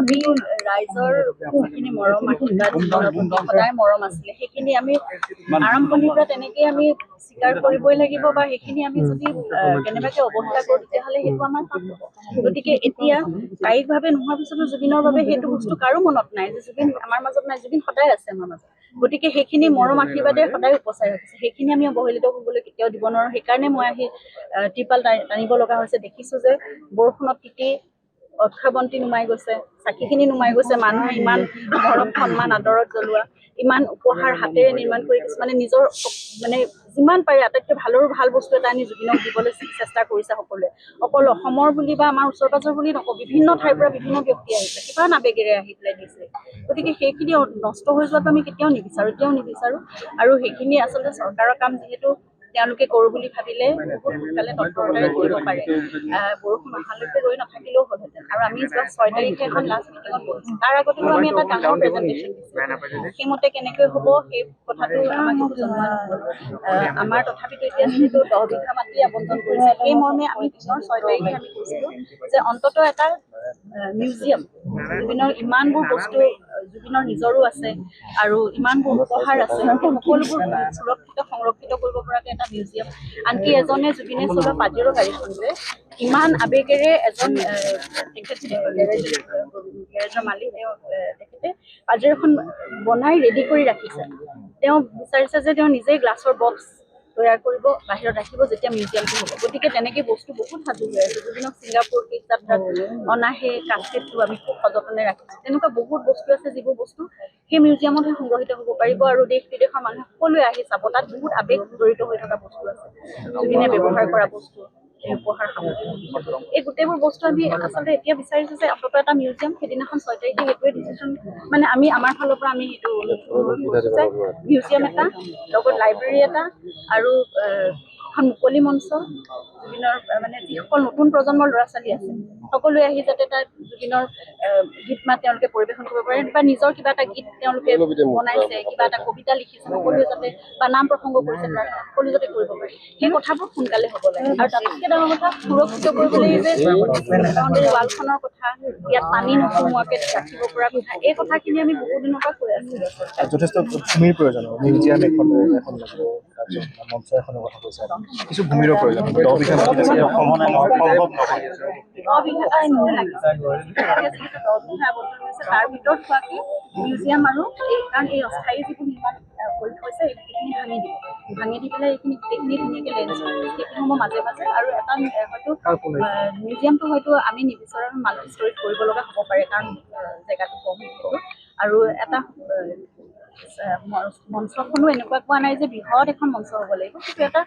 আমি ৰাইজৰ যিখিনি মৰম আশীৰ্বাদ সদায় মৰম আছিলে সেইখিনি আমি আৰম্ভণিৰ পৰা তেনেকেই আমি স্বীকাৰ কৰিবই লাগিব বা সেইখিনি আমি যদি কেনেবাকৈ অৱহেলা কৰোঁ তেতিয়াহ'লে সেইটো আমাৰ পাপ হ'ব। গতিকে এতিয়া কায়িকভাৱে নোহোৱাৰ পিছতো জুবিনৰ বাবে সেইটো বস্তু কাৰো মনত নাই যে জুবিন আমাৰ মাজত নাই, জুবিন সদায় আছে আমাৰ মাজত। গতিকে সেইখিনি মৰম আশীৰ্বাদে সদায় উপচাই ৰাখিছে, সেইখিনি আমি অৱহেলিত কৰিবলৈ কেতিয়াও দিব নোৱাৰোঁ। সেইকাৰণে মই আহি ত্ৰিপাল টানিব লগা হৈছে। দেখিছোঁ যে বৰষুণত তিতি অক্ষাবন্তী নুমাই গৈছে, চাকিখিনি নুমাই গৈছে, মানুহে ইমান মৰম সন্মান আদৰত জ্বলোৱা, ইমান উপহাৰ হাতেৰে নিৰ্মাণ কৰি কিছুমানে নিজৰ মানে যিমান পাৰে আটাইতকৈ ভালৰো ভাল বস্তু এটা আনি জুবিনক দিবলৈ চেষ্টা কৰিছে সকলোৱে। অকল অসমৰ বুলি বা আমাৰ ওচৰ পাজৰ বুলি নকওঁ, বিভিন্ন ঠাইৰ পৰা বিভিন্ন ব্যক্তি আহিছে, কিমান আৱেগেৰে আহি পেলাই দিছে। গতিকে সেইখিনি নষ্ট হৈ যোৱাটো আমি কেতিয়াও নিবিচাৰোঁ, এতিয়াও নিবিচাৰোঁ। আৰু সেইখিনি আচলতে চৰকাৰৰ কাম, যিহেতু তেওঁলোকে কৰোঁ বুলি ভাবিলে বহুত সোনকালে তৎপৰতাৰে কৰিব পাৰে। বৰষুণ অহালৈকে ৰৈ নাথাকিলেও হ'লহেঁতেন। আৰু আমি যোৱা 6 তাৰিখে এখন লাষ্ট মিটিঙত বহিছোঁ, তাৰ আগতেও আমি এটা ডাঙৰ প্ৰেজেণ্টেশ্যন দিছোঁ। সেইমতে কেনেকৈ হ'ব সেই কথাটো আমাক একো জনোৱা নহ'ল। আমাৰ তথাপিতো এতিয়া যিহেতু 10 বিঘা মাটি আবণ্টন কৰিছে, সেই মৰ্মে আমি পুনৰ 6 তাৰিখে আমি কৈছিলোঁ যে অন্ততঃ এটা মিউজিয়াম, জুবিনৰ ইমানবোৰ বস্তু জুবিনৰ নিজৰো আছে আৰু ইমানবোৰ উপহাৰ আছে, সকলোবোৰ সুৰক্ষিত সংৰক্ষিত কৰিব পৰাকৈ এটা মিউজিয়াম। আনকি এজনে জুবিনে চলোৱা পাজেৰো গাড়ীখন যে ইমান আৱেগেৰে এজন গেৰেজৰ মালিক তেখেতে পাজেৰোখন বনাই ৰেডি কৰি ৰাখিছে। তেওঁ বিচাৰিছে যে তেওঁ নিজেই গ্লাছৰ বক্স তৈয়াৰ কৰিব, বাহিৰত ৰাখিব যেতিয়া মিউজিয়ামটো হ'ব। গতিকে তেনেকৈ বস্তু বহুত সাজু হৈ আছে। জুবিনক ছিংগাপুৰ কেক যাত্ৰাত অনা সেই কাঠকেটটো আমি খুব সযতনে ৰাখিছোঁ। তেনেকুৱা বহুত বস্তু আছে যিবোৰ বস্তু সেই মিউজিয়ামতহে সংগ্ৰহিত হ'ব পাৰিব আৰু দেশ বিদেশৰ মানুহে সকলোৱে আহি চাব। তাত বহুত আৱেগ জড়িত হৈ থকা বস্তু আছে, জুবিনে ব্যৱহাৰ কৰা বস্তু, এই উপহাৰ সামগ্ৰী, এই গোটেইবোৰ বস্তু আমি আচলতে এতিয়া বিচাৰিছোঁ যে অন্ততঃ এটা মিউজিয়াম। সেইদিনাখন 6 তাৰিখে সেইটোৱে ডিচিশ্যন, মানে আমি আমাৰ ফালৰ পৰা আমি সেইটো কৰিছোঁ যে মিউজিয়াম এটা, লগত লাইব্ৰেৰী এটা আৰু এখন মুকলি মঞ্চ, জুবিনৰ মানে যিসকল নতুন প্ৰজন্মৰ ল'ৰা ছোৱালী আছে সকলোৱে আহি যাতে তাত জুবিনৰ গীত মাত তেওঁলোকে পৰিৱেশন কৰিব পাৰে, বা নিজৰ কিবা এটা গীত তেওঁলোকে বনাইছে, কিবা এটা কবিতা লিখিছে, সকলোৱে যাতে বা নাম প্ৰসংগ কৰিছে, সকলো যাতে কৰিব পাৰে। সেই কথাবোৰ সোনকালে হ'ব লাগে। আৰু তাতকৈ ডাঙৰ কথা, সুৰক্ষিত কৰিবলৈ যে বাউণ্ডেৰী ৱালখনৰ কথা, ইয়াত পানী নোসোমোৱাকৈ ৰাখিব পৰা কথা, এই কথাখিনি আমি বহু দিনৰ পৰা কৈ আছোঁ। যথেষ্ট ভূমিৰ প্ৰয়োজন, মিউজিয়াম এখন মঞ্চ এখনৰ কথা কৈছে, কিছু ভূমিৰো প্ৰয়োজন। 10 বিঘা মাটিত আছে, সম্ভৱ নহয়। 10 বিঘা লাগিছে, তাৰ ভিতৰত হোৱাকে মিউজিয়াম আৰু কাৰণ এই অস্থায়ী যিবোৰ নিৰ্মাণ কৰি থৈছে এইখিনি ভাঙি দি পেলাই এইখিনি গোটেইখিনি ধুনীয়াকৈ লেণ্ডস্কেপ সেইখিনি হ'ব মাজে মাজে। আৰু এটা হয়তো মিউজিয়ামটো হয়তো আমি নিবিচাৰোঁ মাল্টি ষ্টৰিত কৰিব লগা হ'ব পাৰে, কাৰণ জেগাটো কম সেইটো। আৰু এটা মঞ্চখনো এনেকুৱা কোৱা নাই যে বৃহৎ এখন মঞ্চ হ'ব লাগিব, সেইটো এটা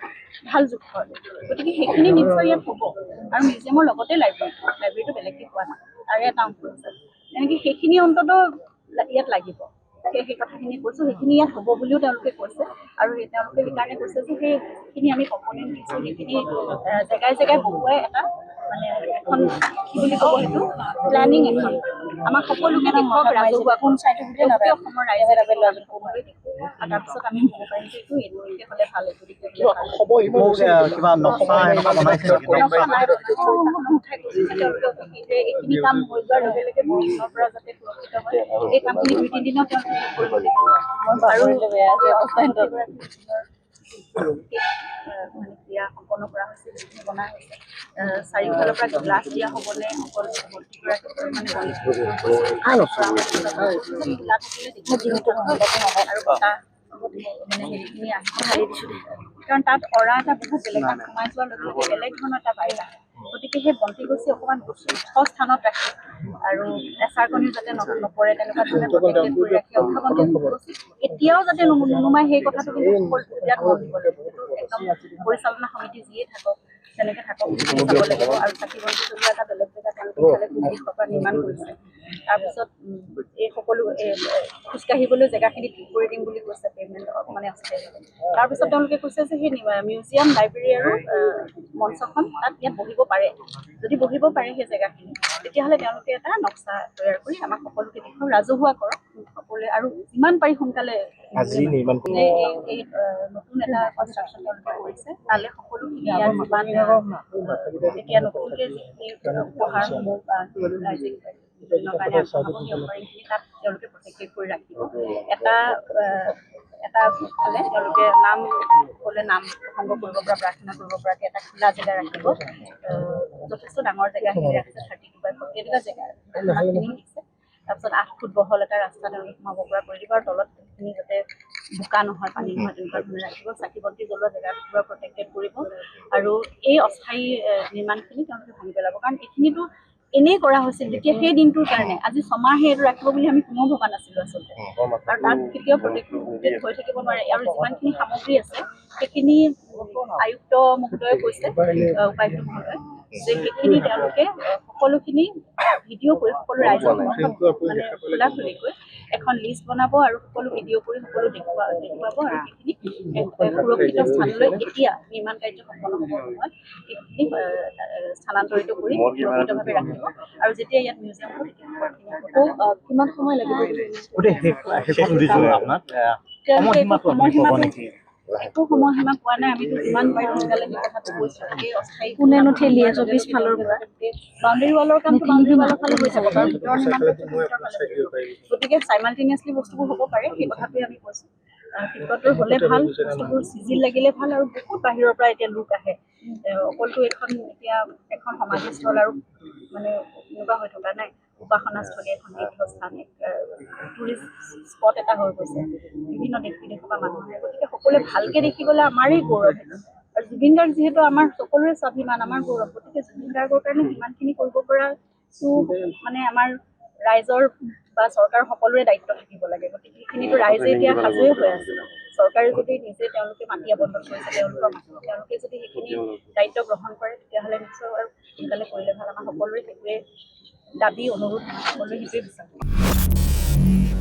ভাল জোখৰ। গতিকে সেইখিনি নিশ্চয় ইয়াত হ'ব। আৰু মিউজিয়ামৰ লগতে লাইব্ৰেৰীটো বেলেগকৈ কোৱা নাই, তাৰে এটা অংশ আছে। এনেকৈ সেইখিনি অন্ততঃ ইয়াত লাগিব। সেই কথাখিনি কৈছোঁ, সেইখিনি ইয়াত হ'ব বুলিও তেওঁলোকে কৈছে। আৰু তেওঁলোকে সেইকাৰণে কৈছে যে সেইখিনি আমি কম্পনেণ্ট দিছোঁ, সেইখিনি জেগাই জেগাই বহুৱাই এটা মানে এখন কি বুলি ক'ব সেইটো প্লেনিং এখন আমাক সকলোকে দেখুৱাওক, ৰাজহুৱা কোন চাইডে গোটেই অসমৰ ৰাইজে আমি সকলোৱে দেখোঁ। আৰু তাৰপিছত আমি ক'ব পাৰিম যে এইটোকে হ'লে ভাল, এইখিনি কাম হৈ যোৱাৰ লগে লগে বৰষুণৰ পৰা যাতে সুৰক্ষিত হয়, এই কামখিনি 2-3 দিনত তেওঁলোকে কৰিব লাগিব। আৰু মানে ক্ৰিয়া সম্পন্ন কৰা হৈছে, যিখিনি বনা হৈছে, চাৰিওফালৰ পৰা গ্লাছ দিয়া হ'বনে, অকল মানে আৰু বতাহ মানে হেৰিখিনি ঢালি দিছোঁ, কাৰণ তাত অৰা এটা বহুত বেলেগ, তাত সোমাই যোৱাৰ লগে লগে বেলেগ ধৰণৰ এটা বায়ু আহে। গতিকে সেই বন্তি গছি অকণমান ওখ স্থানত ৰাখি আৰু এচাৰ কণীও যাতে নপৰে তেনেকুৱা ধৰণে প্ৰটেক্টেড কৰি ৰাখি অক্ষাবন্তী গছি এতিয়াও যাতে নুনুমাই সেই কথাটো কিন্তু ইয়াত মন দিব লাগিব। একদম পৰিচালনা সমিতি যিয়ে থাকক তেনেকৈ থাকক চাব লাগিব। আৰু চাকি বন্তি জ্বলোৱা এটা বেলেগ জেগা তেওঁলোকে ইফালে দিশৰ পৰা নিৰ্মাণ কৰিছে। তাৰপিছত এই সকলো খোজকাঢ়িবলৈ জেগাখিনি ঠিক কৰি দিম বুলি কৈছে, পে'মেণ্ট মানে আছে। তাৰপিছত তেওঁলোকে কৈছে যে সেই মিউজিয়াম, লাইব্ৰেৰী আৰু মঞ্চখন তাত ইয়াত বহিব পাৰে। যদি বহিব পাৰে সেই জেগাখিনি, তেতিয়াহ'লে তেওঁলোকে এটা নক্সা তৈয়াৰ কৰি আমাক সকলোকে দেখুৱাওক, ৰাজহুৱা কৰক সকলোৱে, আৰু যিমান পাৰি সোনকালে এই নতুন এটা কনষ্ট্ৰাকশ্যন তেওঁলোকে কৰিছে, তালৈ সকলোখিনি ইয়াৰ যিমান এতিয়া নতুনকৈ যিখিনি উপহাৰসমূহ বা ৰাইজে দিনৰ কাৰণে আগবঢ়াব সেই অফাৰিংখিনি তাত তেওঁলোকে প্ৰটেক্টেড কৰি ৰাখিব এটা ফালে তেওঁলোকে নাম ক'লে নাম প্ৰসংগ কৰিব পৰা প্ৰাৰ্থনা কৰিব পৰাকৈ এটা খোলা জেগা ৰাখিব যথেষ্ট ডাঙৰ জেগা সেইখিনি ৰাখিছে 32/40 এনেকুৱা জেগা ইমানখিনি দিছে তাৰপিছত 8 ফুট বহল এটা ৰাস্তা তেওঁলোকে সোমাব পৰা কৰি দিব আৰু তলত সেইখিনি যাতে বোকা নহয় পানী নহয় তেনেকুৱা ধৰণে ৰাখিব চাকি বন্তি জ্বলোৱা জেগাটো পুৰা প্ৰটেক্টেড কৰিব আৰু এই অস্থায়ী নিৰ্মাণখিনি তেওঁলোকে ভাঙি পেলাব কাৰণ এইখিনিতো এনেই কৰা হৈছিল যেতিয়া সেই দিনটোৰ কাৰণে আজি ছমাহে এইটো ৰাখিব বুলি আমি কোনেও ভবা নাছিলোঁ আচলতে আৰু তাত কেতিয়াও প্ৰটেক্টেড হৈ থাকিব নোৱাৰে আৰু যিমানখিনি সামগ্ৰী আছে সেইখিনি আয়ুক্ত মহোদয়ে কৈছে উপায়ুক্ত মহোদয়ে যে সেইখিনি তেওঁলোকে সকলোখিনি ভিডিঅ' কৰি সকলো ৰাইজক মানে খোলাখুলিকৈ এখন লিষ্ট বনাব আৰু সকলো ভিডিঅ' কৰি সকলো দেখুৱাব আৰু সেইখিনি সুৰক্ষিত স্থানলৈ এতিয়া নিৰ্মাণ কাৰ্য সম্পন্ন হ'ব সময়ত সেইখিনি স্থানান্তৰিত কৰি সুৰক্ষিতভাৱে ৰাখিব আৰু যেতিয়া ইয়াত মিউজিয়াম হ'ব তেতিয়া কিমান সময় লাগিব একো সময়সীমা পোৱা নাই আমিতো যিমান পাৰি সোনকালে সেই কথাটো কৈছোঁ এই অস্থায়ী কোনেনো ঠেলি আছে পিছফালৰ পৰা বাউণ্ডেৰী ৱালৰ কামটো বাউণ্ডেৰী ৱালৰ ফালে হৈ যাব কাৰণ ভিতৰৰ নিৰ্মাণ গতিকে চাইমাল্টেনিয়াছলি বস্তুবোৰ হ'ব পাৰে সেই কথাটোৱে আমি কৈছোঁ টিকটৰ হ'লে ভাল বস্তুবোৰ চিজিল লাগিলে ভাল আৰু বহুত বাহিৰৰ পৰা এতিয়া লোক আহে অকলটো এতিয়া এখন সমাধিস্থল আৰু মানে এনেকুৱা হৈ থকা নাই উপাসনাস্থলী এখন তীৰ্থস্থান টুৰিষ্ট স্পট এটা হৈ গৈছে বিভিন্ন দেশ বিদেশৰ পৰা মানুহ আহে গতিকে সকলোৱে ভালকৈ দেখিবলৈ আমাৰেই গৌৰৱ আৰু জুবিন গাৰ্গ যিহেতু আমাৰ সকলোৰে স্বাভিমান আমাৰ গৌৰৱ গতিকে জুবিন গাৰ্গৰ কাৰণে যিমানখিনি কৰিব পৰাটো মানে আমাৰ ৰাইজৰ বা চৰকাৰ সকলোৰে দায়িত্ব থাকিব লাগে গতিকে সেইখিনিতো ৰাইজে এতিয়া সাজুৱে হৈ আছে চৰকাৰে যদি নিজে তেওঁলোকে মাটি আবণ্টন কৰিছে তেওঁলোকে যদি সেইখিনি দায়িত্ব গ্ৰহণ কৰে তেতিয়াহ'লে নিশ্চয় আৰু সোনকালে কৰিলে ভাল আমাৰ সকলোৰে সেইটোৱে দাবী অনুৰোধ সকলোৱে সেইটোৱে বিচাৰোঁ